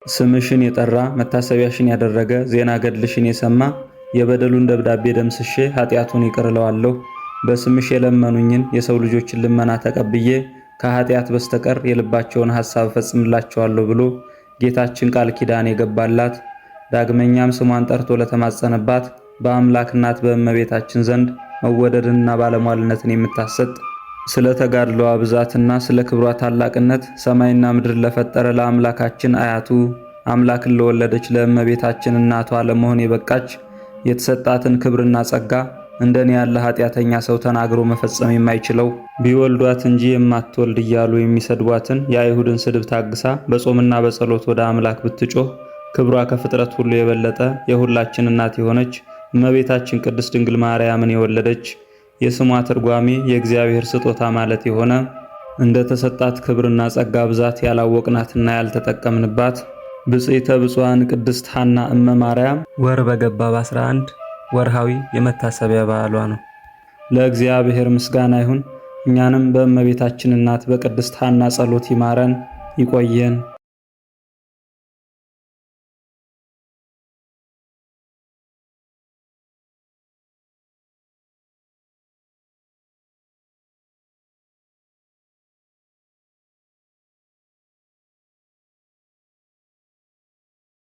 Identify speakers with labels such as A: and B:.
A: ስምሽን የጠራ መታሰቢያሽን ያደረገ ዜና ገድልሽን የሰማ የበደሉን ደብዳቤ ደምስሼ ኃጢአቱን ይቅር እለዋለሁ። በስምሽ የለመኑኝን የሰው ልጆችን ልመና ተቀብዬ ከኃጢአት በስተቀር የልባቸውን ሐሳብ ፈጽምላቸዋለሁ ብሎ ጌታችን ቃል ኪዳን የገባላት ዳግመኛም ስሟን ጠርቶ ለተማጸነባት በአምላክ እናት በእመቤታችን ዘንድ መወደድንና ባለሟልነትን የምታሰጥ ስለ ተጋድሎዋ ብዛትና ስለ ክብሯ ታላቅነት ሰማይና ምድር ለፈጠረ ለአምላካችን አያቱ አምላክን ለወለደች ለእመቤታችን እናቷ ለመሆን የበቃች የተሰጣትን ክብርና ጸጋ እንደኔ ያለ ኃጢአተኛ ሰው ተናግሮ መፈጸም የማይችለው ቢወልዷት እንጂ የማትወልድ እያሉ የሚሰድቧትን የአይሁድን ስድብ ታግሳ በጾምና በጸሎት ወደ አምላክ ብትጮህ ክብሯ ከፍጥረት ሁሉ የበለጠ የሁላችን እናት የሆነች እመቤታችን ቅድስት ድንግል ማርያምን የወለደች የስሟ ትርጓሜ የእግዚአብሔር ስጦታ ማለት የሆነ እንደ ተሰጣት ክብርና ጸጋ ብዛት ያላወቅናትና ያልተጠቀምንባት ብጽዕተ ብፁዓን ቅድስት ሐና እመ ማርያም ወር በገባ በ11 ወርሃዊ የመታሰቢያ በዓሏ ነው። ለእግዚአብሔር ምስጋና ይሁን። እኛንም በእመቤታችን እናት በቅድስት ሐና ጸሎት ይማረን ይቆየን።